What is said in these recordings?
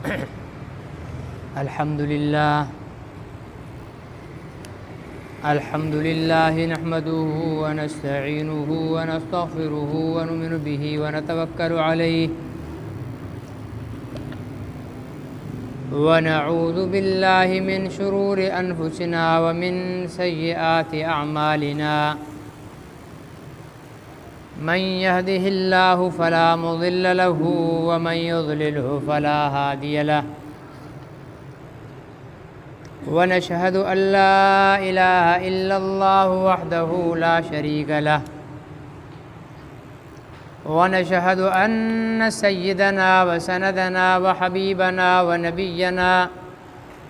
الحمد لله نحمده ونستعينه ونستغفره ونؤمن به ونتوكل عليه ونعوذ بالله من شرور أنفسنا ومن سيئات أعمالنا من يهده الله فلا مضل له ومن يضلله فلا هادي له ونشهد أن لا إله إلا الله وحده لا شريك له ونشهد أن سيدنا وسندنا وحبيبنا ونبينا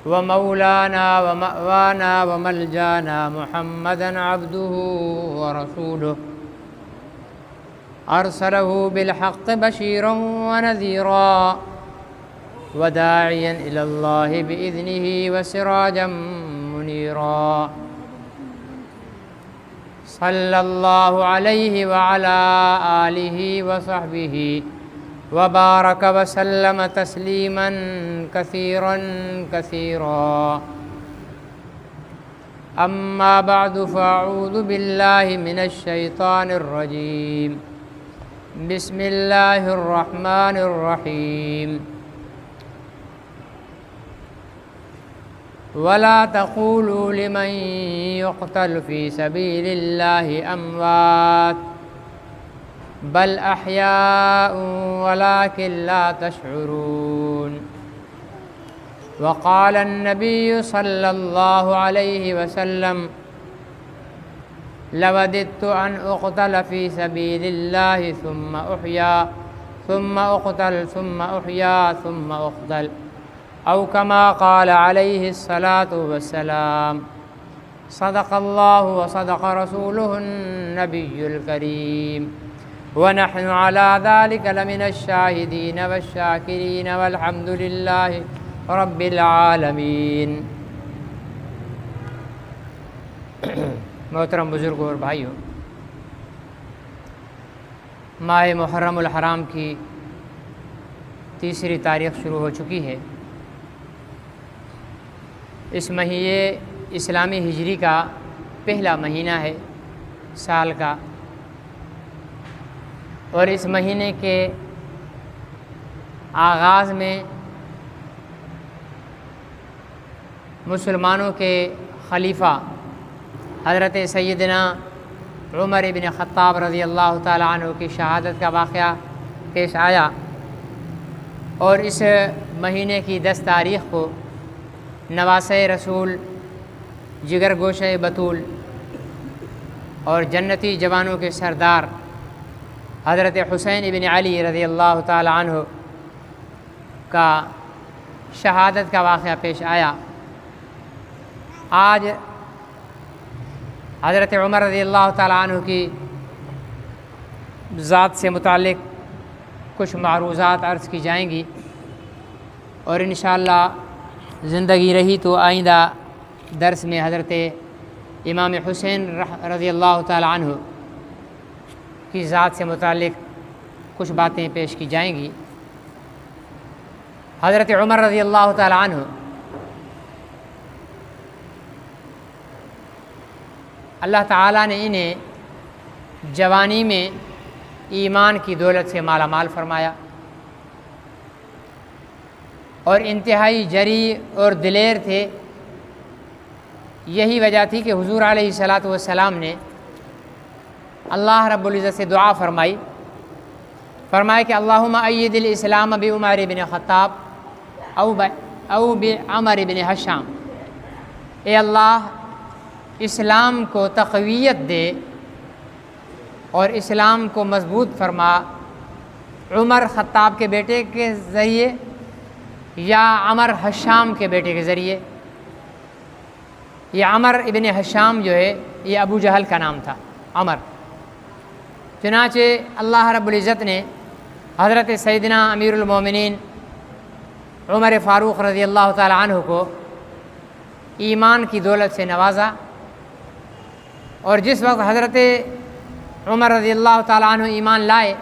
ومولانا ومأوانا وملجانا محمدا عبده ورسوله أرسله بالحق بشيرا ونذيرا وداعيا إلى الله بإذنه وسراجا منيرا صلى الله عليه وعلى آله وصحبه وبارك وسلم تسليما كثيرا كثيرا أما بعد فأعوذ بالله من الشيطان الرجيم بسم الله الرحمن الرحيم ولا تقولوا لمن يقتل في سبيل الله أموات بل أحياء ولكن لا تشعرون وقال النبي صلى الله عليه وسلم لوددت أن أقتل في سبيل الله ثم أحيا ثم أقتل ثم أحيا ثم أقتل أو كما قال عليه الصلاة والسلام صدق الله وصدق رسوله النبي الكريم ونحن على ذلك لمن الشاهدين والشاكرين والحمد لله رب العالمین۔ محترم بزرگوں اور بھائیوں، ماہ محرم الحرام کی تیسری تاریخ شروع ہو چکی ہے۔ اس مہینے اسلامی ہجری کا پہلا مہینہ ہے سال کا، اور اس مہینے کے آغاز میں مسلمانوں کے خلیفہ حضرت سیدنا عمر بن خطاب رضی اللہ تعالی عنہ کی شہادت کا واقعہ پیش آیا، اور اس مہینے کی 10 تاریخ کو نواسۂ رسول، جگر گوشہ بطول اور جنتی جوانوں کے سردار حضرت حسین بن علی رضی اللہ تعالی عنہ کا شہادت کا واقعہ پیش آیا۔ آج حضرت عمر رضی اللہ تعالی عنہ کی ذات سے متعلق کچھ معروضات عرض کی جائیں گی، اور انشاءاللہ زندگی رہی تو آئندہ درس میں حضرت امام حسین رضی اللہ تعالی عنہ کی ذات سے متعلق کچھ باتیں پیش کی جائیں گی۔ حضرت عمر رضی اللہ تعالی عنہ اللہ تعالیٰ نے انہیں جوانی میں ایمان کی دولت سے مالا مال فرمایا، اور انتہائی جری اور دلیر تھے۔ یہی وجہ تھی کہ حضور علیہ الصلاۃ والسلام نے اللہ رب العزت سے دعا فرمایا کہ اللہم ایّد الاسلام بعمر بن خطاب او بعمر بن ہشام، اے اللہ اسلام کو تقویت دے اور اسلام کو مضبوط فرما عمر خطاب کے بیٹے کے ذریعے یا عمر ہشام کے بیٹے کے ذریعے۔ یہ عمر ابن ہشام جو ہے یہ ابو جہل کا نام تھا عمر۔ چنانچہ اللہ رب العزت نے حضرت سیدنا امیر المومنین عمر فاروق رضی اللہ تعالی عنہ کو ایمان کی دولت سے نوازا، اور جس وقت حضرت عمر رضی اللہ تعالیٰ عنہ ایمان لائے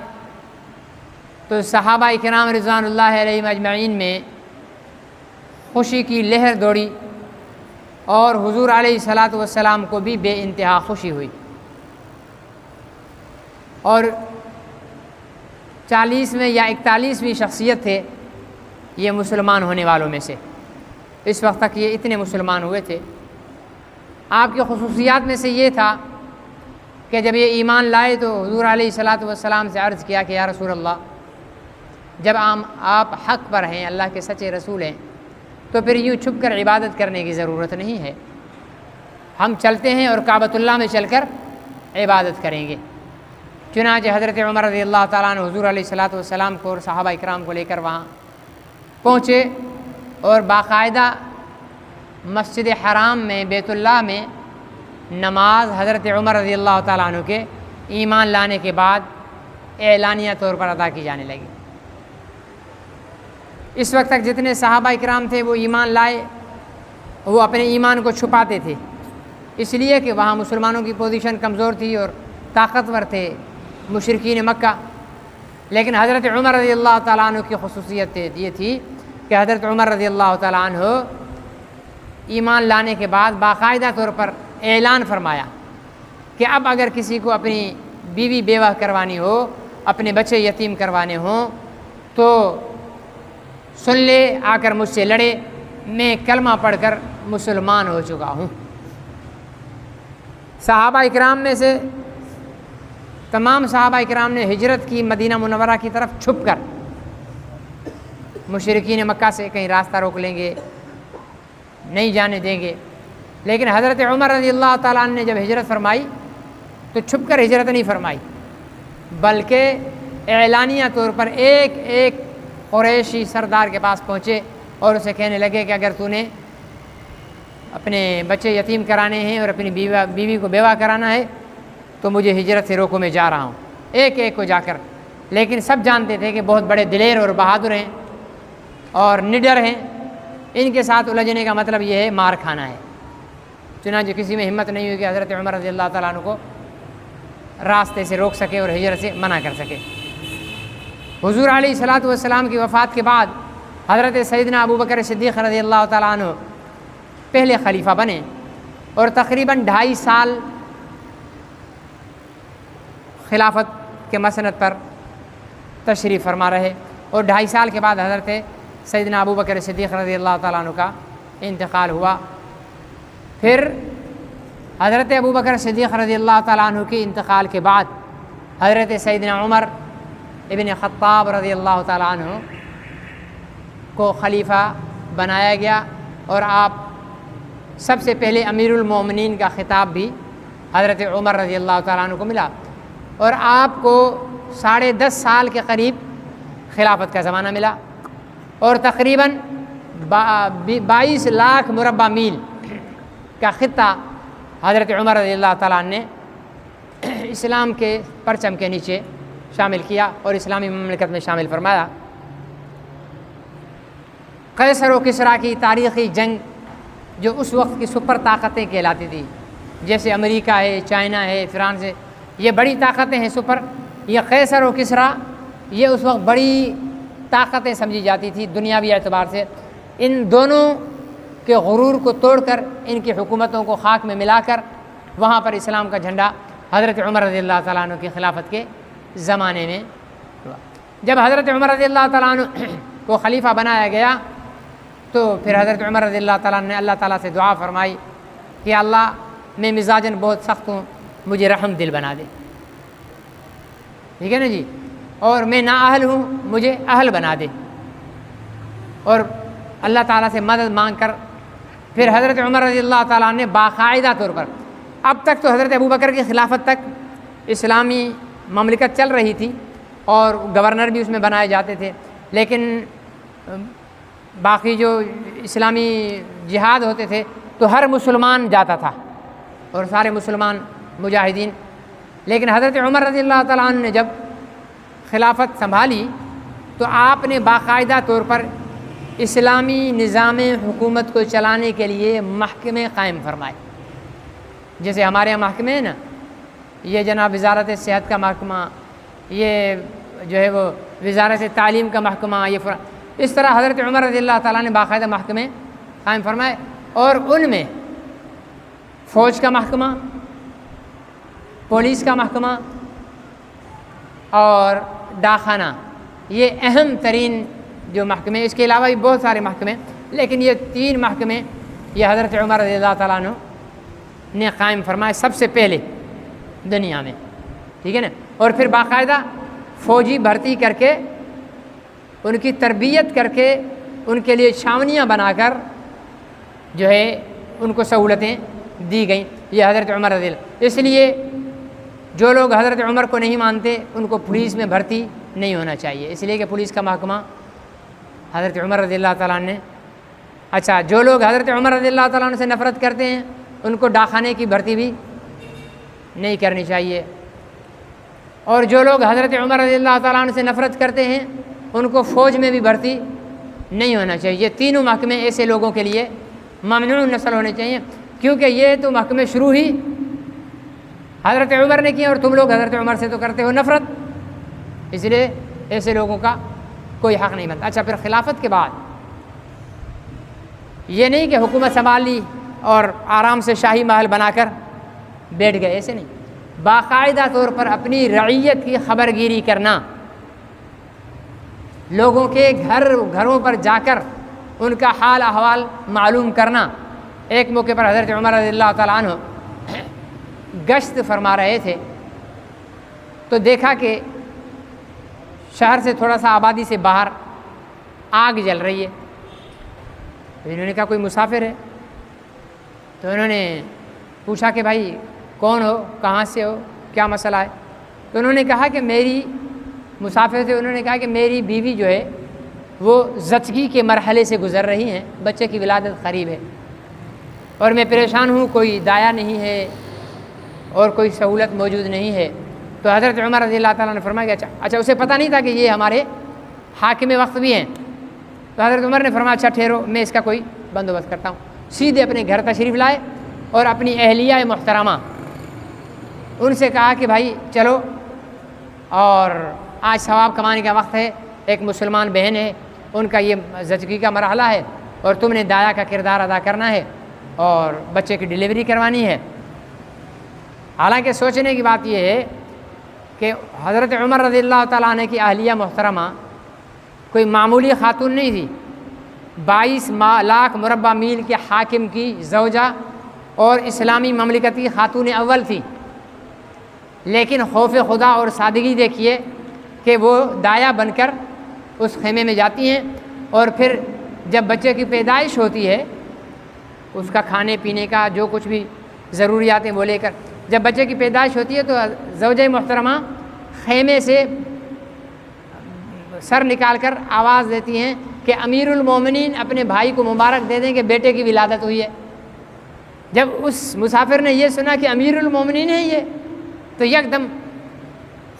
تو صحابہ کرام رضوان اللہ علیہم اجمعین میں خوشی کی لہر دوڑی اور حضور علیہ الصلاۃ والسلام کو بھی بے انتہا خوشی ہوئی، اور 40ویں یا 41ویں شخصیت تھے یہ مسلمان ہونے والوں میں سے۔ اس وقت تک یہ اتنے مسلمان ہوئے تھے۔ آپ کی خصوصیات میں سے یہ تھا کہ جب یہ ایمان لائے تو حضور علیہ الصلاۃ والسلام سے عرض کیا کہ یا رسول اللہ، جب آپ حق پر ہیں، اللہ کے سچے رسول ہیں، تو پھر یوں چھپ کر عبادت کرنے کی ضرورت نہیں ہے، ہم چلتے ہیں اور کعبۃ اللہ میں چل کر عبادت کریں گے۔ چنانچہ حضرت عمر رضی اللہ تعالیٰ عنہ حضور علیہ الصلاۃ والسلام کو اور صحابہ اکرام کو لے کر وہاں پہنچے، اور باقاعدہ مسجد حرام میں، بیت اللہ میں نماز حضرت عمر رضی اللہ تعالیٰ عنہ کے ایمان لانے کے بعد اعلانیہ طور پر ادا کی جانے لگی۔ اس وقت تک جتنے صحابہ اکرام تھے وہ ایمان لائے، وہ اپنے ایمان کو چھپاتے تھے، اس لیے کہ وہاں مسلمانوں کی پوزیشن کمزور تھی اور طاقتور تھے مشرکین مکہ۔ لیکن حضرت عمر رضی اللہ تعالیٰ عنہ کی خصوصیت یہ تھی کہ حضرت عمر رضی اللہ تعالیٰ عنہ ایمان لانے کے بعد باقاعدہ طور پر اعلان فرمایا کہ اب اگر کسی کو اپنی بیوی بیوہ کروانی ہو، اپنے بچے یتیم کروانے ہوں تو سن لے، آ کر مجھ سے لڑے، میں کلمہ پڑھ کر مسلمان ہو چکا ہوں۔ صحابہ اکرام میں سے تمام صحابہ اکرام نے ہجرت کی مدینہ منورہ کی طرف چھپ کر، مشرکین مکہ سے کہیں راستہ روک لیں گے، نہیں جانے دیں گے، لیکن حضرت عمر رضی اللہ تعالیٰ عنہ نے جب ہجرت فرمائی تو چھپ کر ہجرت نہیں فرمائی، بلکہ اعلانیہ طور پر ایک ایک قریشی سردار کے پاس پہنچے اور اسے کہنے لگے کہ اگر تو نے اپنے بچے یتیم کرانے ہیں اور اپنی بیوی کو بیوہ کرانا ہے تو مجھے ہجرت سے روکو، میں جا رہا ہوں، ایک ایک کو جا کر۔ لیکن سب جانتے تھے کہ بہت بڑے دلیر اور بہادر ہیں اور نڈر ہیں، ان کے ساتھ الجھنے کا مطلب یہ ہے مار کھانا ہے۔ چنانچہ کسی میں ہمت نہیں ہوئی کہ حضرت عمر رضی اللہ تعالیٰ عنہ کو راستے سے روک سکے اور ہجرت سے منع کر سکے۔ حضور علیہ الصلاۃ والسلام کی وفات کے بعد حضرت سیدنا ابو بکر صدیق رضی اللہ تعالیٰ عنہ پہلے خلیفہ بنے، اور تقریباً 2.5 سال خلافت کے مسند پر تشریف فرما رہے، اور 2.5 سال کے بعد حضرت سیدنا ابو بکر صدیق رضی اللہ تعالیٰ عنہ کا انتقال ہوا۔ پھر حضرت ابو بکر صدیق رضی اللہ تعالیٰ عنہ کے انتقال کے بعد حضرت سیدنا عمر ابن خطاب رضی اللہ تعالیٰ عنہ کو خلیفہ بنایا گیا، اور آپ سب سے پہلے امیر المومنین کا خطاب بھی حضرت عمر رضی اللہ تعالیٰ عنہ کو ملا، اور آپ کو 10.5 سال کے قریب خلافت کا زمانہ ملا، اور تقریباً 22 لاکھ مربع میل کا خطہ حضرت عمر رضی اللہ تعالیٰ عنہ نے اسلام کے پرچم کے نیچے شامل کیا اور اسلامی مملکت میں شامل فرمایا۔ قیصر و کسریٰ کی تاریخی جنگ جو اس وقت کی سپر طاقتیں کہلاتی تھی، جیسے امریکہ ہے، چائنا ہے، فرانس ہے، یہ بڑی طاقتیں ہیں سپر، یہ قیصر و کسریٰ یہ اس وقت بڑی طاقتیں سمجھی جاتی تھی دنیاوی اعتبار سے۔ ان دونوں کے غرور کو توڑ کر، ان کی حکومتوں کو خاک میں ملا کر، وہاں پر اسلام کا جھنڈا حضرت عمر رضی اللہ تعالیٰ عنہ کی خلافت کے زمانے میں ہوا۔ جب حضرت عمر رضی اللہ تعالیٰ عنہ کو خلیفہ بنایا گیا تو پھر حضرت عمر رضی اللہ تعالیٰ عنہ نے اللہ تعالیٰ سے دعا فرمائی کہ اللہ، میں مزاجاً بہت سخت ہوں، مجھے رحم دل بنا دے، ٹھیک ہے نا جی، اور میں نااہل ہوں، مجھے اہل بنا دے، اور اللہ تعالیٰ سے مدد مانگ کر پھر حضرت عمر رضی اللہ تعالیٰ عنہ نے باقاعدہ طور پر، اب تک تو حضرت ابو بکر کی خلافت تک اسلامی مملکت چل رہی تھی اور گورنر بھی اس میں بنائے جاتے تھے، لیکن باقی جو اسلامی جہاد ہوتے تھے تو ہر مسلمان جاتا تھا اور سارے مسلمان مجاہدین۔ لیکن حضرت عمر رضی اللہ تعالیٰ عنہ نے جب خلافت سنبھالی تو آپ نے باقاعدہ طور پر اسلامی نظام حکومت کو چلانے کے لیے محکمے قائم فرمائے، جیسے ہمارے یہاں محکمے ہیں نا، یہ جناب وزارت صحت کا محکمہ، یہ جو ہے وہ وزارت تعلیم کا محکمہ، اس طرح حضرت عمر رضی اللہ تعالیٰ نے باقاعدہ محکمے قائم فرمائے، اور ان میں فوج کا محکمہ، پولیس کا محکمہ اور ڈاکخانہ، یہ اہم ترین جو محکمے، اس کے علاوہ بھی بہت سارے محکمے، لیکن یہ 3 محکمے یہ حضرت عمر رضی اللہ تعالیٰ عنہ نے قائم فرمائے سب سے پہلے دنیا میں، ٹھیک ہے نا۔ اور پھر باقاعدہ فوجی بھرتی کر کے، ان کی تربیت کر کے، ان کے لیے چھاونیاں بنا کر جو ہے ان کو سہولتیں دی گئیں، یہ حضرت عمر رضی اللہ۔ اس لیے جو لوگ حضرت عمر کو نہیں مانتے ان کو پولیس میں بھرتی نہیں ہونا چاہیے، اس لیے کہ پولیس کا محکمہ حضرت عمر رضی اللہ تعالیٰ نے۔ اچھا، جو لوگ حضرت عمر رضی اللہ تعالیٰ عنہ سے نفرت کرتے ہیں ان کو ڈاکخانے کی بھرتی بھی نہیں کرنی چاہیے، اور جو لوگ حضرت عمر رضی اللہ تعالیٰ عنہ سے نفرت کرتے ہیں ان کو فوج میں بھی بھرتی نہیں ہونا چاہیے۔ یہ تینوں محکمے ایسے لوگوں کے لیے ممنوع النسل ہونے چاہیے، کیونکہ یہ تو محکمے شروع ہی حضرت عمر نے کیے، اور تم لوگ حضرت عمر سے تو کرتے ہو نفرت، اس لیے ایسے لوگوں کا کوئی حق نہیں بنتا۔ اچھا، پھر خلافت کے بعد یہ نہیں کہ حکومت سنبھال لی اور آرام سے شاہی محل بنا کر بیٹھ گئے، ایسے نہیں، باقاعدہ طور پر اپنی رعیت کی خبر گیری کرنا، لوگوں کے گھروں پر جا کر ان کا حال احوال معلوم کرنا۔ ایک موقع پر حضرت عمر رضی اللہ تعالیٰ عنہ گشت فرما رہے تھے تو دیکھا کہ شہر سے تھوڑا سا آبادی سے باہر آگ جل رہی ہے، تو انہوں نے کہا کوئی مسافر ہے، تو انہوں نے پوچھا کہ بھائی کون ہو، کہاں سے ہو، کیا مسئلہ ہے؟ تو انہوں نے کہا کہ میری مسافر تھے، انہوں نے کہا کہ میری بیوی جو ہے وہ زچگی کے مرحلے سے گزر رہی ہیں، بچے کی ولادت قریب ہے اور میں پریشان ہوں، کوئی دایا نہیں ہے اور کوئی سہولت موجود نہیں ہے۔ تو حضرت عمر رضی اللہ تعالیٰ نے فرمایا کہ اچھا اسے پتہ نہیں تھا کہ یہ ہمارے حاکم وقت بھی ہیں، تو حضرت عمر نے فرمایا اچھا ٹھہرو، میں اس کا کوئی بندوبست کرتا ہوں۔ سیدھے اپنے گھر تشریف لائے اور اپنی اہلیہ محترمہ ان سے کہا کہ بھائی چلو، اور آج ثواب کمانے کا وقت ہے، ایک مسلمان بہن ہے، ان کا یہ زچگی کا مرحلہ ہے اور تم نے دایا کا کردار ادا کرنا ہے اور بچے کی ڈلیوری کروانی ہے۔ حالانکہ سوچنے کی بات یہ ہے کہ حضرت عمر رضی اللہ تعالیٰ عنہ کی اہلیہ محترمہ کوئی معمولی خاتون نہیں تھی، 22 لاکھ مربع میل کے حاکم کی زوجہ اور اسلامی مملکت کی خاتون اول تھی، لیکن خوف خدا اور سادگی دیکھیے کہ وہ دایا بن کر اس خیمے میں جاتی ہیں، اور پھر جب بچے کی پیدائش ہوتی ہے اس کا کھانے پینے کا جو کچھ بھی ضروریات ہیں وہ لے کر، جب بچے کی پیدائش ہوتی ہے تو زوجہ محترمہ خیمے سے سر نکال کر آواز دیتی ہیں کہ امیر المومنین اپنے بھائی کو مبارک دے دیں کہ بیٹے کی ولادت ہوئی ہے۔ جب اس مسافر نے یہ سنا کہ امیر المومنین ہے یہ، تو یکدم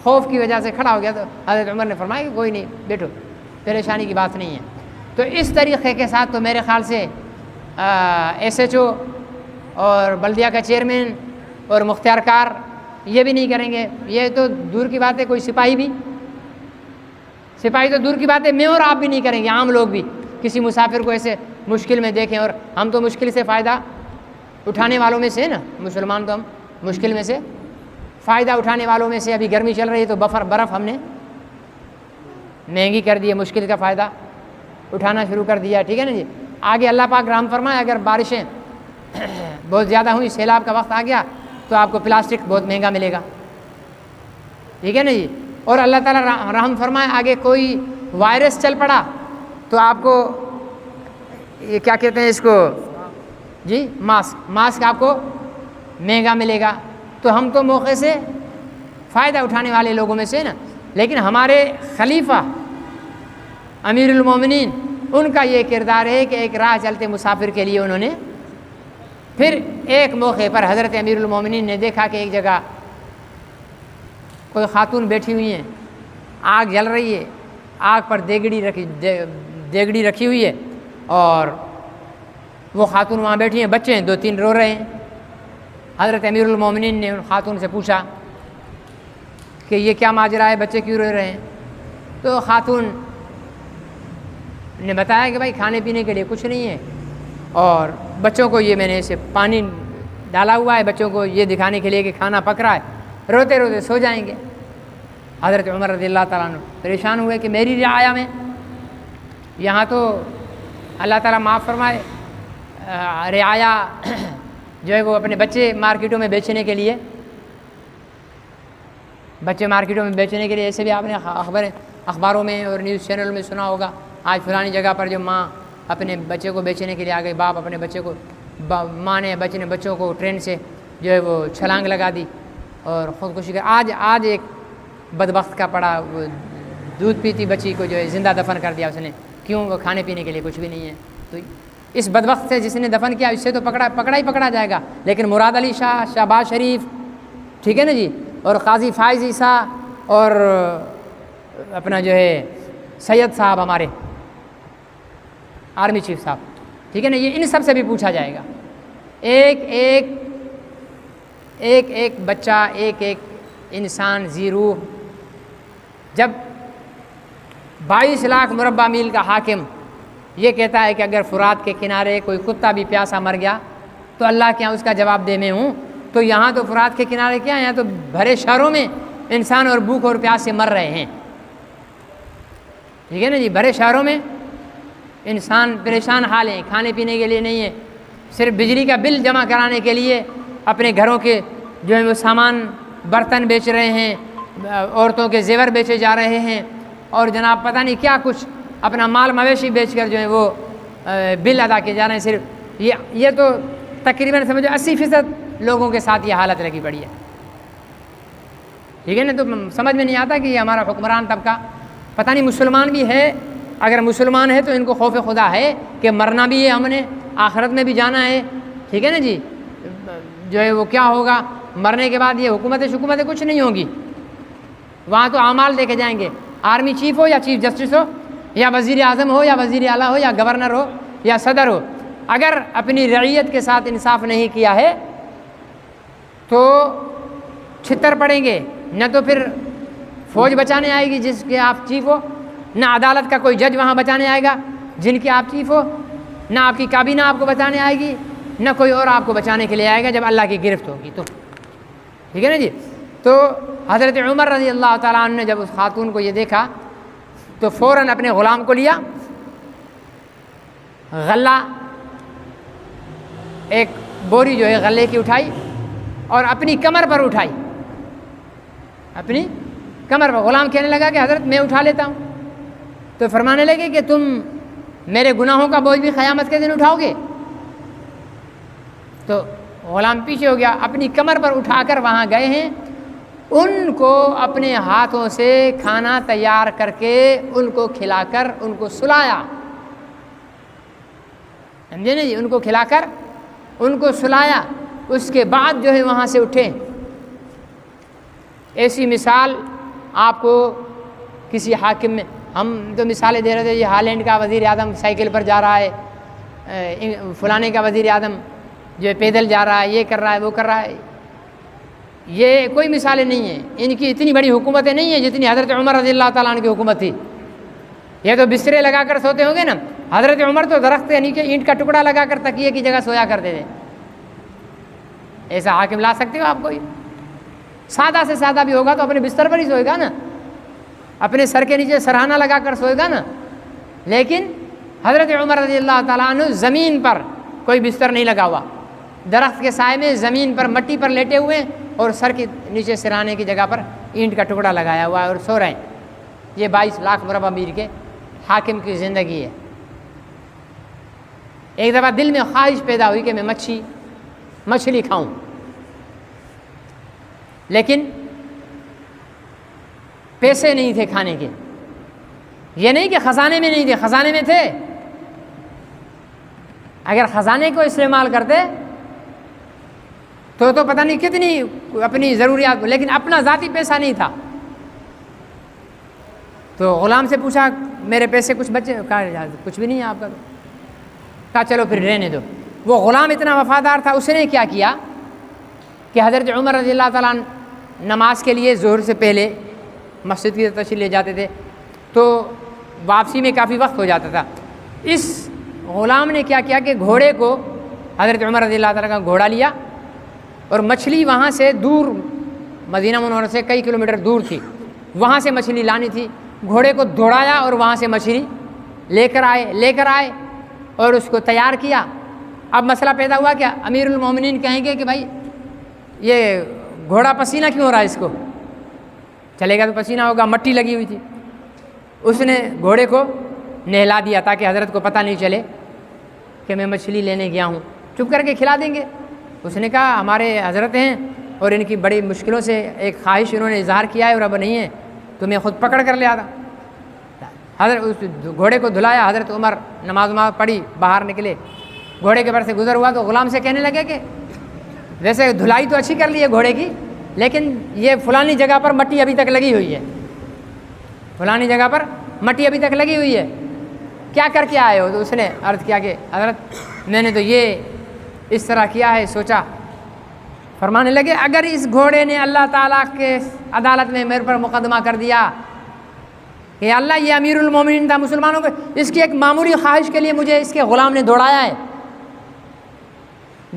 خوف کی وجہ سے کھڑا ہو گیا، تو حضرت عمر نے فرمایا کہ کوئی نہیں بیٹھو، پریشانی کی بات نہیں ہے۔ تو اس طریقے کے ساتھ تو میرے خیال سے ایس ایچ او اور بلدیہ کا چیئرمین اور مختار کار یہ بھی نہیں کریں گے، یہ تو دور کی بات ہے، کوئی سپاہی تو دور کی بات ہے، میں اور آپ بھی نہیں کریں گے، عام لوگ بھی کسی مسافر کو ایسے مشکل میں دیکھیں، اور ہم تو مشکل سے فائدہ اٹھانے والوں میں سے نا، مسلمان تو ہم مشکل میں سے فائدہ اٹھانے والوں میں سے، ابھی گرمی چل رہی ہے تو برف ہم نے مہنگی کر دی ہے، مشکل کا فائدہ اٹھانا شروع کر دیا، ٹھیک ہے نا جی۔ آگے اللہ پاک رحم فرمائے، اگر بارشیں بہت زیادہ ہوئی، سیلاب کا وقت آ گیا تو آپ کو پلاسٹک بہت مہنگا ملے گا، ٹھیک ہے نا جی۔ اور اللہ تعالیٰ رحم فرمائے آگے کوئی وائرس چل پڑا تو آپ کو یہ کیا کہتے ہیں اس کو جی، ماسک آپ کو مہنگا ملے گا، تو ہم تو موقع سے فائدہ اٹھانے والے لوگوں میں سے نا۔ لیکن ہمارے خلیفہ امیر المومنین ان کا یہ کردار ہے کہ ایک راہ چلتے مسافر کے لیے انہوں نے، پھر ایک موقع پر حضرت امیر المومنین نے دیکھا کہ ایک جگہ کوئی خاتون بیٹھی ہوئی ہیں، آگ جل رہی ہے، آگ پر دیگڑی رکھی ہوئی ہے، اور وہ خاتون وہاں بیٹھی ہیں، بچے ہیں 2-3 رو رہے ہیں۔ حضرت امیر المومنین نے ان خاتون سے پوچھا کہ یہ کیا ماجرا ہے، بچے کیوں رو رہے ہیں؟ تو خاتون نے بتایا کہ بھائی کھانے پینے کے لیے کچھ نہیں ہے، اور بچوں کو یہ میں نے ایسے پانی ڈالا ہوا ہے بچوں کو یہ دکھانے کے لیے کہ کھانا پک رہا ہے، روتے روتے سو جائیں گے۔ حضرت عمر رضی اللہ تعالیٰ عنہ پریشان ہوئے کہ میری رعایا میں یہاں تو اللہ تعالیٰ معاف فرمائے رعایا جو ہے وہ اپنے بچے مارکیٹوں میں بیچنے کے لیے ایسے بھی آپ نے اخباروں میں اور نیوز چینل میں سنا ہوگا، آج فلانی جگہ پر جو ماں اپنے بچے کو بیچنے کے لیے آ گئی، باپ اپنے بچے کو ماں نے بچوں کو ٹرین سے جو ہے وہ چھلانگ لگا دی اور خودکشی کر۔ آج ایک بدبخت کا پڑا، وہ دودھ پیتی بچی کو جو ہے زندہ دفن کر دیا اس نے، کیوں؟ وہ کھانے پینے کے لیے کچھ بھی نہیں ہے۔ تو اس بدبخت سے جس نے دفن کیا اس سے تو پکڑا جائے گا، لیکن مراد علی شاہ، شہباز شریف، ٹھیک ہے نا جی، اور قاضی فائز عیسیٰ اور اپنا جو ہے سید صاحب ہمارے آرمی چیف صاحب، ٹھیک ہے نا، یہ ان سب سے بھی پوچھا جائے گا۔ ایک بچہ، ایک انسان ذی روح جب 22 لاکھ مربع میل کا حاکم یہ کہتا ہے کہ اگر فرات کے کنارے کوئی کتا بھی پیاسا مر گیا تو اللہ کے یہاں اس کا جواب دے میں ہوں، تو یہاں تو فرات کے کنارے کیا ہیں، یہاں تو بھرے شہروں میں انسان اور بھوک اور پیاس سے مر رہے ہیں، ٹھیک ہے نا جی، بھرے شہروں میں انسان پریشان حال ہیں، کھانے پینے کے لیے نہیں ہے، صرف بجلی کا بل جمع کرانے کے لیے اپنے گھروں کے جو ہے وہ سامان برتن بیچ رہے ہیں، عورتوں کے زیور بیچے جا رہے ہیں، اور جناب پتہ نہیں کیا کچھ اپنا مال مویشی بیچ کر جو ہے وہ بل ادا کیے جا رہے ہیں۔ صرف یہ تو تقریباً سمجھو 80% لوگوں کے ساتھ یہ حالت لگی پڑی ہے، ٹھیک ہے نا۔ تو سمجھ میں نہیں آتا کہ یہ ہمارا حکمران طبقہ پتہ نہیں مسلمان بھی ہے، اگر مسلمان ہے تو ان کو خوف خدا ہے کہ مرنا بھی ہے، ہم نے آخرت میں بھی جانا ہے، ٹھیک ہے نا جی، جو ہے وہ کیا ہوگا مرنے کے بعد، یہ حکومتیں کچھ نہیں ہوں گی، وہاں تو اعمال دیکھے جائیں گے، آرمی چیف ہو یا چیف جسٹس ہو یا وزیر اعظم ہو یا وزیر اعلیٰ ہو یا گورنر ہو یا صدر ہو، اگر اپنی رعیت کے ساتھ انصاف نہیں کیا ہے تو چھتر پڑیں گے، نہ تو پھر فوج بچانے آئے گی جس کے آپ چیف ہو، نہ عدالت کا کوئی جج وہاں بچانے آئے گا جن کے آپ چیف ہو، نہ آپ کی کابینہ آپ کو بچانے آئے گی، نہ کوئی اور آپ کو بچانے کے لیے آئے گا جب اللہ کی گرفت ہوگی تو، ٹھیک ہے نا جی۔ تو حضرت عمر رضی اللہ تعالیٰ عنہ نے جب اس خاتون کو یہ دیکھا تو فوراً اپنے غلام کو لیا، غلہ ایک بوری جو ہے غلے کی اٹھائی اور اپنی کمر پر اٹھائی، اپنی کمر پر۔ غلام کہنے لگا کہ حضرت میں اٹھا لیتا ہوں، تو فرمانے لگے کہ تم میرے گناہوں کا بوجھ بھی قیامت کے دن اٹھاؤ گے؟ تو غلام پیچھے ہو گیا، اپنی کمر پر اٹھا کر وہاں گئے ہیں، ان کو اپنے ہاتھوں سے کھانا تیار کر کے ان کو کھلا کر ان کو سلایا، سمجھے نا جی، ان کو کھلا کر ان کو سلایا، اس کے بعد جو ہے وہاں سے اٹھے۔ ایسی مثال آپ کو کسی حاکم میں، ہم تو مثالیں دے رہے تھے، یہ ہالینڈ کا وزیر اعظم سائیکل پر جا رہا ہے، فلانے کا وزیر اعظم جو ہے پیدل جا رہا ہے، یہ کر رہا ہے وہ کر رہا ہے، یہ کوئی مثالیں نہیں ہیں، ان کی اتنی بڑی حکومتیں نہیں ہیں جتنی حضرت عمر رضی اللہ تعالیٰ عنہ کی حکومت تھی۔ یہ تو بسترے لگا کر سوتے ہوں گے نا، حضرت عمر تو درخت کے نیچے اینٹ کا ٹکڑا لگا کر تکیے کی جگہ سویا کرتے تھے۔ ایسا حاکم لا سکتے ہو آپ کوئی؟ سادہ سے سادہ بھی ہوگا تو اپنے بستر پر ہی سوئے گا نا، اپنے سر کے نیچے سرہانہ لگا کر سوئے گا نا، لیکن حضرت عمر رضی اللہ تعالیٰ عنہ زمین پر کوئی بستر نہیں لگا ہوا، درخت کے سائے میں زمین پر مٹی پر لیٹے ہوئے اور سر کے نیچے سرہانے کی جگہ پر اینٹ کا ٹکڑا لگایا ہوا ہے اور سو رہے ہیں۔ یہ 22 لاکھ مربع میل کے حاکم کی زندگی ہے۔ ایک دفعہ دل میں خواہش پیدا ہوئی کہ میں مچھلی کھاؤں، لیکن پیسے نہیں تھے کھانے کے۔ یہ نہیں کہ خزانے میں نہیں تھے، خزانے میں تھے، اگر خزانے کو استعمال کرتے تو پتہ نہیں کتنی اپنی ضروریات، لیکن اپنا ذاتی پیسہ نہیں تھا۔ تو غلام سے پوچھا میرے پیسے کچھ بچے؟ کہا کچھ بھی نہیں ہے آپ کا۔ تو کہا چلو پھر رہنے دو۔ وہ غلام اتنا وفادار تھا، اس نے کیا کیا کہ حضرت عمر رضی اللہ تعالیٰ عنہ نماز کے لیے ظہر سے پہلے مسجد کی تشریف لے جاتے تھے، تو واپسی میں کافی وقت ہو جاتا تھا، اس غلام نے کیا کیا کہ گھوڑے کو، حضرت عمر رضی اللہ تعالیٰ کا گھوڑا لیا، اور مچھلی وہاں سے دور، مدینہ منورہ سے کئی کلومیٹر دور تھی، وہاں سے مچھلی لانی تھی، گھوڑے کو دوڑایا اور وہاں سے مچھلی لے کر آئے اور اس کو تیار کیا۔ اب مسئلہ پیدا ہوا کیا، امیر المومنین کہیں گے کہ بھائی یہ گھوڑا پسینہ کیوں ہو رہا ہے، اس کو چلے گا تو پسینہ ہوگا، مٹی لگی ہوئی تھی۔ اس نے گھوڑے کو نہلا دیا تاکہ حضرت کو پتہ نہیں چلے کہ میں مچھلی لینے گیا ہوں، چپ کر کے کھلا دیں گے۔ اس نے کہا ہمارے حضرت ہیں اور ان کی بڑی مشکلوں سے ایک خواہش انہوں نے اظہار کیا ہے اور اب نہیں ہے تو میں خود پکڑ کر لے آتا۔ حضرت اس گھوڑے کو دھلایا، حضرت عمر نماز پڑھی، باہر نکلے، گھوڑے کے پر سے گزر ہوا تو غلام سے کہنے لگے کہ ویسے دھلائی تو اچھی کر لی ہے گھوڑے کی، لیکن یہ فلانی جگہ پر مٹی ابھی تک لگی ہوئی ہے، فلانی جگہ پر مٹی ابھی تک لگی ہوئی ہے، کیا کر کے آئے ہو؟ تو اس نے عرض کیا کہ حضرت میں نے تو یہ اس طرح کیا ہے سوچا۔ فرمانے لگے اگر اس گھوڑے نے اللہ تعالیٰ کے عدالت میں میرے پر مقدمہ کر دیا کہ اللہ یہ امیر المومنین تھا مسلمانوں کو، اس کی ایک معمولی خواہش کے لیے مجھے اس کے غلام نے دوڑایا ہے،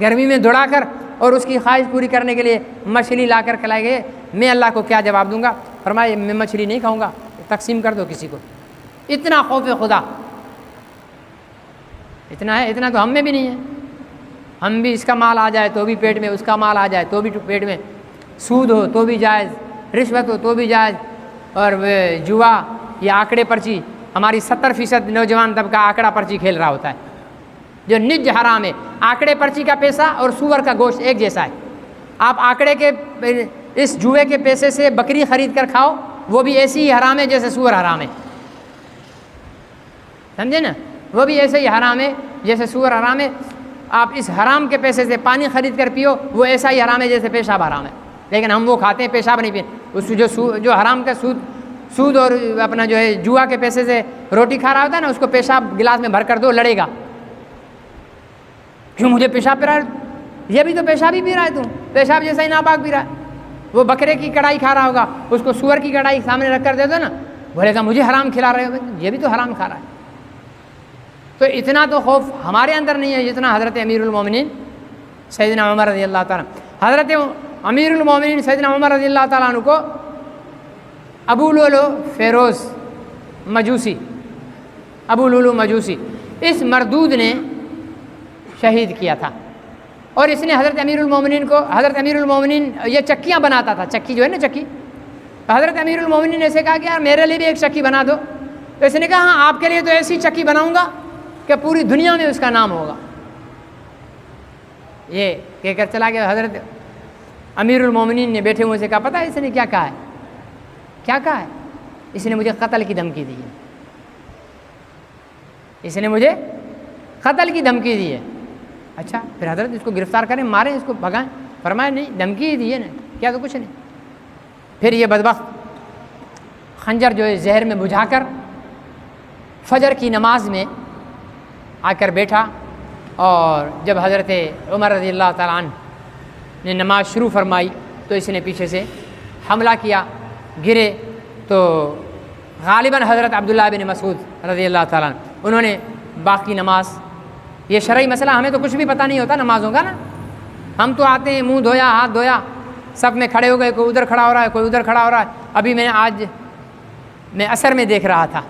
گرمی میں دوڑا کر اور اس کی خواہش پوری کرنے کے لیے مچھلی لا کر کھلائے گئے، میں اللہ کو کیا جواب دوں گا؟ فرمایا میں مچھلی نہیں کھاؤں گا، تقسیم کر دو کسی کو۔ اتنا خوف خدا، اتنا ہے، اتنا تو ہم میں بھی نہیں ہے۔ ہم بھی اس کا مال آ جائے تو بھی پیٹ میں، اس کا مال آ جائے تو بھی پیٹ میں، سود ہو تو بھی جائز، رشوت ہو تو بھی جائز، اور جوا یا آنکڑے پرچی، ہماری 70% نوجوان طبقہ آنکڑا پرچی کھیل رہا ہوتا ہے جو نج حرام ہے۔ آنکڑے پرچی کا پیسہ اور سور کا گوشت ایک جیسا ہے۔ آپ آنکڑے کے اس جوئے کے پیسے سے بکری خرید کر کھاؤ، وہ بھی ایسی ہی حرام ہے جیسے سور حرام ہے، سمجھے نا؟ وہ بھی ایسے ہی حرام ہے جیسے سور حرام ہے۔ آپ اس حرام کے پیسے سے پانی خرید کر پیو، وہ ایسا ہی حرام ہے جیسے پیشاب حرام ہے، لیکن ہم وہ کھاتے ہیں، پیشاب نہیں پیتے۔ اس جو حرام کا سود اور اپنا جو ہے جوا کے پیسے سے روٹی کھا رہا ہوتا ہے نا، اس کو پیشاب گلاس میں بھر کر دو، لڑے گا، کیوں مجھے پیشاب پی رہا ہے؟ یہ بھی تو پیشاب ہی پی رہا ہے، تو پیشاب جیسا ہی ناپاک پی رہا ہے۔ وہ بکرے کی کڑھائی کھا رہا ہوگا، اس کو سور کی کڑھائی سامنے رکھ کر دے دو نا، بولے گا مجھے حرام کھلا رہے ہو، یہ بھی تو حرام کھا رہا ہے۔ تو اتنا تو خوف ہمارے اندر نہیں ہے جتنا حضرت امیر المومنین سیدنا عمر رضی اللہ تعالیٰ۔ حضرت امیر المومنین سیدنا عمر رضی اللہ تعالیٰ عنہ کو ابو لولو فیروز مجوسی، ابو لولو مجوسی، اس مردود نے شہید کیا تھا، اور اس نے حضرت امیر المومنین یہ چکیاں بناتا تھا، چکی جو ہے نا چکی، حضرت امیر المومنین نے اسے کہا کہ یار میرے لیے بھی ایک چکی بنا دو، تو اس نے کہا ہاں آپ کے لیے تو ایسی چکی بناؤں گا کہ پوری دنیا میں اس کا نام ہوگا۔ یہ کہہ کر چلا گیا۔ حضرت امیر المومنین نے بیٹھے ہوئے سے کہا پتہ ہے اس نے کیا کہا ہے؟ کیا کہا ہے؟ اس نے مجھے قتل کی دھمکی دی ہے، اس نے مجھے قتل کی دھمکی دی ہے۔ اچھا پھر حضرت اس کو گرفتار کریں، ماریں، اس کو بھگائیں؟ فرمایا نہیں، دھمکی ہی دی ہے نا، کیا تو کچھ نہیں۔ پھر یہ بدبخت خنجر جو ہے زہر میں بجھا کر فجر کی نماز میں آ کر بیٹھا، اور جب حضرت عمر رضی اللہ تعالیٰ عنہ نے نماز شروع فرمائی تو اس نے پیچھے سے حملہ کیا، گرے تو غالباً حضرت عبداللہ بن مسعود رضی اللہ تعالیٰ عنہ انہوں نے باقی نماز، یہ شرعی مسئلہ ہمیں تو کچھ بھی پتہ نہیں ہوتا نمازوں کا نا، ہم تو آتے ہیں منہ دھویا ہاتھ دھویا سب میں کھڑے ہو گئے، کوئی ادھر کھڑا ہو رہا ہے، کوئی ادھر کھڑا ہو رہا ہے۔ ابھی آج میں اثر میں دیکھ رہا تھا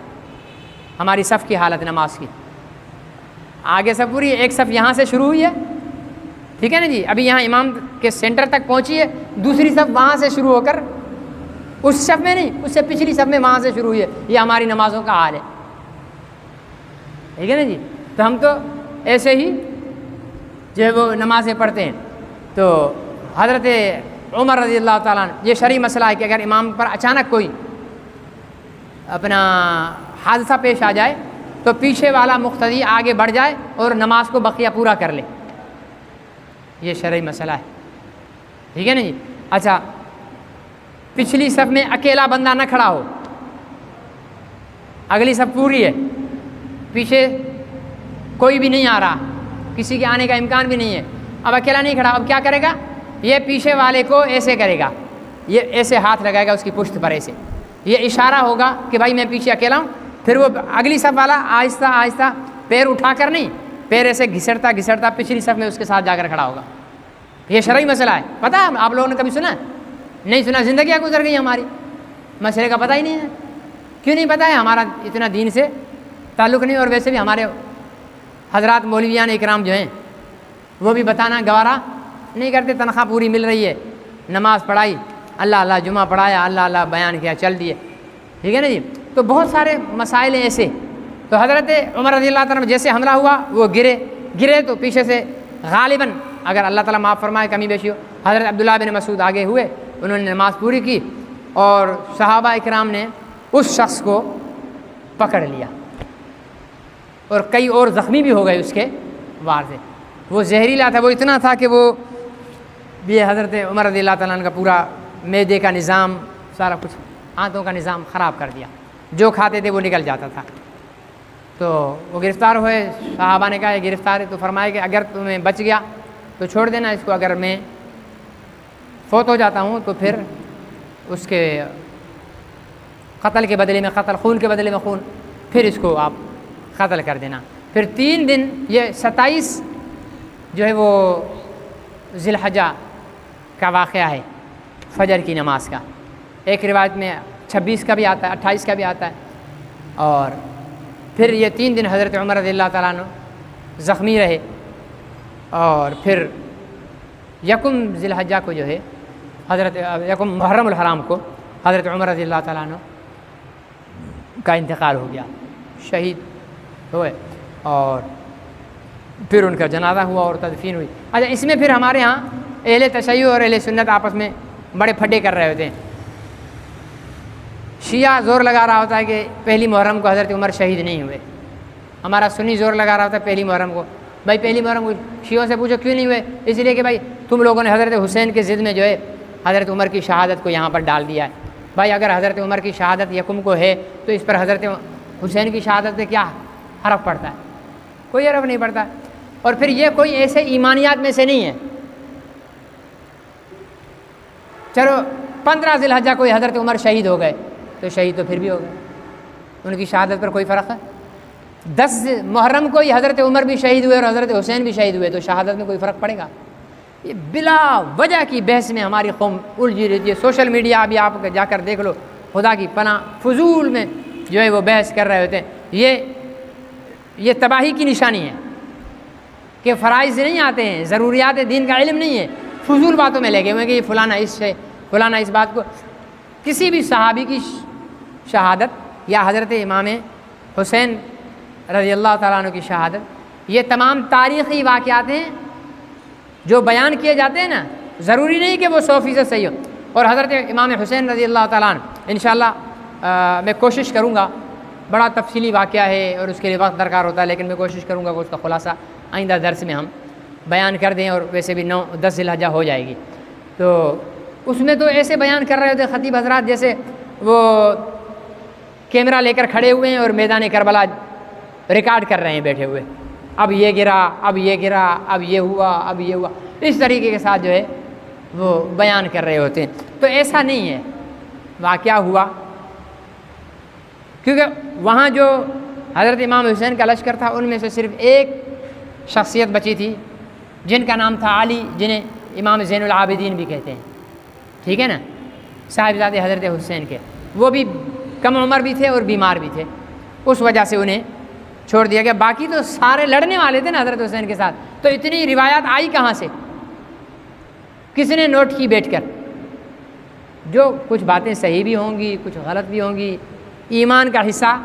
ہماری صف کی حالت نماز کی، آگے سے پوری ایک صف یہاں سے شروع ہوئی ہے، ٹھیک ہے نا جی، ابھی یہاں امام کے سینٹر تک پہنچی ہے، دوسری صف وہاں سے شروع ہو کر اس صف میں نہیں، اس سے پچھلی صف میں وہاں سے شروع ہوئی ہے۔ یہ ہماری نمازوں کا حال ہے، ٹھیک ہے نا جی۔ تو ہم تو ایسے ہی جو ہے وہ نمازیں پڑھتے ہیں۔ تو حضرت عمر رضی اللہ تعالیٰ عنہ، یہ شرعی مسئلہ ہے کہ اگر امام پر اچانک کوئی اپنا حادثہ پیش آ جائے تو پیچھے والا مقتدی آگے بڑھ جائے اور نماز کو بقیہ پورا کر لے، یہ شرعی مسئلہ ہے، ٹھیک ہے نا جی۔ اچھا پچھلی صف میں اکیلا بندہ نہ کھڑا ہو، اگلی صف پوری ہے، پیچھے کوئی بھی نہیں آ رہا، کسی کے آنے کا امکان بھی نہیں ہے، اب اکیلا نہیں کھڑا، اب کیا کرے گا؟ یہ پیچھے والے کو ایسے کرے گا، یہ ایسے ہاتھ لگائے گا اس کی پشت پر، ایسے یہ اشارہ ہوگا کہ بھائی میں پیچھے اکیلا ہوں۔ پھر وہ اگلی صف والا آہستہ آہستہ پیر اٹھا کر نہیں، پیر ایسے گھسٹتا گھسٹتا پچھلی صف میں اس کے ساتھ جا کر کھڑا ہوگا. یہ شرعی مسئلہ ہے. پتہ ہے آپ لوگوں نے کبھی سنا؟ نہیں سنا. زندگیاں گزر گئی ہماری، مسئلے کا پتہ ہی نہیں ہے. کیوں نہیں پتہ ہے؟ ہمارا اتنا دین سے تعلق نہیں. اور ویسے بھی ہمارے حضرات مولویان اکرام جو ہیں وہ بھی بتانا گوارا نہیں کرتے. تنخواہ پوری مل رہی ہے، نماز پڑھائی، اللہ اللہ، جمعہ پڑھایا، اللہ اللہ بیان کیا، چل دیے. ٹھیک ہے نا جی. تو بہت سارے مسائل ہیں ایسے. تو حضرت عمر رضی اللہ تعالیٰ جیسے حملہ ہوا وہ گرے تو پیچھے سے غالباً، اگر اللہ تعالیٰ معاف فرمائے کمی بیشی ہو، حضرت عبداللہ بن مسعود آگے ہوئے، انہوں نے نماز پوری کی اور صحابہ اکرام نے اس شخص کو پکڑ لیا اور کئی اور زخمی بھی ہو گئے اس کے وار سے. وہ زہریلا تھا، وہ اتنا تھا کہ وہ یہ حضرت عمر رضی اللہ تعالیٰ عنہ کا پورا معدے کا نظام، سارا کچھ، آنتوں کا نظام خراب کر دیا. جو کھاتے تھے وہ نکل جاتا تھا. تو وہ گرفتار ہوئے. صحابہ نے کہا یہ گرفتار ہے، تو فرمایا کہ اگر تمہیں بچ گیا تو چھوڑ دینا اس کو، اگر میں فوت ہو جاتا ہوں تو پھر اس کے قتل کے بدلے میں قتل، خون کے بدلے میں خون، پھر اس کو آپ قتل کر دینا. پھر 3 دن، یہ 27 جو ہے وہ ذی الحجہ کا واقعہ ہے، فجر کی نماز کا. ایک روایت میں 26 کا بھی آتا ہے، 28 کا بھی آتا ہے. اور پھر یہ 3 دن حضرت عمر رضی اللہ تعالیٰ عنہ زخمی رہے. اور پھر یکم ذی الحجہ کو جو ہے یکم محرم الحرام کو حضرت عمر رضی اللہ تعالیٰ عنہ کا انتقال ہو گیا، شہید ہوئے. اور پھر ان کا جنازہ ہوا اور تدفین ہوئی. اچھا، اس میں پھر ہمارے ہاں اہل تشیع اور اہل سنت آپس میں بڑے پھڈے کر رہے ہوتے ہیں. شیعہ زور لگا رہا ہوتا ہے کہ پہلی محرم کو حضرت عمر شہید نہیں ہوئے. ہمارا سنی زور لگا رہا ہوتا ہے پہلی محرم کو. بھائی پہلی محرم کو شیعوں سے پوچھو کیوں نہیں ہوئے؟ اس لیے کہ بھائی تم لوگوں نے حضرت حسین کے ضد میں جو ہے حضرت عمر کی شہادت کو یہاں پر ڈال دیا ہے. بھائی اگر حضرت عمر کی شہادت یکم کو ہے تو اس پر حضرت حسین کی شہادت سے کیا حرف پڑتا ہے؟ کوئی حرف نہیں پڑتا. اور پھر یہ کوئی ایسے ایمانیات میں سے نہیں ہے. چلو 15 ذی الحجہ کوئی حضرت عمر شہید ہو گئے تو شہید تو پھر بھی ہو گئے، ان کی شہادت پر کوئی فرق ہے؟ 10 محرم کو ہی حضرت عمر بھی شہید ہوئے اور حضرت حسین بھی شہید ہوئے تو شہادت میں کوئی فرق پڑے گا؟ یہ بلا وجہ کی بحث میں ہماری قوم الجھی رہتی ہے. سوشل میڈیا ابھی آپ جا کر دیکھ لو، خدا کی پناہ فضول میں جو ہے وہ بحث کر رہے ہوتے ہیں. یہ تباہی کی نشانی ہے کہ فرائض نہیں آتے ہیں، ضروریات دین کا علم نہیں ہے، فضول باتوں میں لگے ہوئے کہ یہ فلانا اس سے فلانا اس بات کو. کسی بھی صحابی کی شہادت یا حضرت امام حسین رضی اللہ تعالیٰ عنہ کی شہادت، یہ تمام تاریخی واقعات ہیں جو بیان کیے جاتے ہیں نا. ضروری نہیں کہ وہ 100% صحیح ہو. اور حضرت امام حسین رضی اللہ تعالیٰ عنہ انشاءاللہ میں کوشش کروں گا، بڑا تفصیلی واقعہ ہے اور اس کے لیے وقت درکار ہوتا ہے، لیکن میں کوشش کروں گا کہ اس کا خلاصہ آئندہ درس میں ہم بیان کر دیں. اور ویسے بھی 9-10 ذی الحجہ ہو جائے گی. تو اس میں تو ایسے بیان کر رہے ہوتے خطیب حضرات جیسے وہ کیمرہ لے کر کھڑے ہوئے ہیں اور میدان کربلا ریکارڈ کر رہے ہیں بیٹھے ہوئے. اب یہ گرا، اب یہ گرا، اب یہ ہوا، اب یہ ہوا، اس طریقے کے ساتھ جو ہے وہ بیان کر رہے ہوتے ہیں. تو ایسا نہیں ہے. واقعہ ہوا کیونکہ وہاں جو حضرت امام حسین کا لشکر تھا ان میں سے صرف ایک شخصیت بچی تھی جن کا نام تھا علی، جنہیں امام زین العابدین بھی کہتے ہیں. ٹھیک ہے نا، صاحبزادے حضرت حسین کے. وہ بھی کم عمر بھی تھے اور بیمار بھی تھے، اس وجہ سے انہیں چھوڑ دیا گیا. باقی تو سارے لڑنے والے تھے نا حضرت حسین کے ساتھ. تو اتنی روایات آئی کہاں سے؟ کس نے نوٹ کی بیٹھ کر؟ جو کچھ باتیں صحیح بھی ہوں گی، کچھ غلط بھی ہوں گی. ایمان کا حصہ،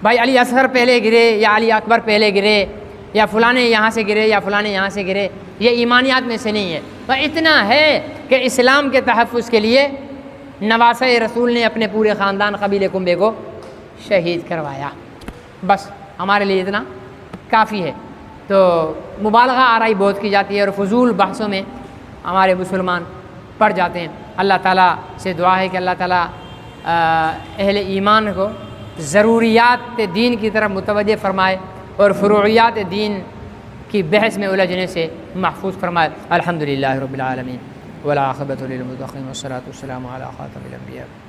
بھائی علی اصغر پہلے گرے یا علی اکبر پہلے گرے یا فلانے یہاں سے گرے یا فلانے یہاں سے گرے، یہ ایمانیات میں سے نہیں ہے. پر اتنا ہے کہ اسلام کے تحفظ کے لیے نواسہ رسول نے اپنے پورے خاندان قبیلے کنبے کو شہید کروایا. بس ہمارے لیے اتنا کافی ہے. تو مبالغہ آرائی بہت کی جاتی ہے اور فضول بحثوں میں ہمارے مسلمان پڑ جاتے ہیں. اللہ تعالیٰ سے دعا ہے کہ اللہ تعالیٰ اہل ایمان کو ضروریات دین کی طرف متوجہ فرمائے اور فروعیات دین کی بحث میں الجھنے سے محفوظ فرمائے. الحمدللہ رب العالمین والعاقبۃ للمتقین والصلاۃ والسلام علی خاتم الانبیاء.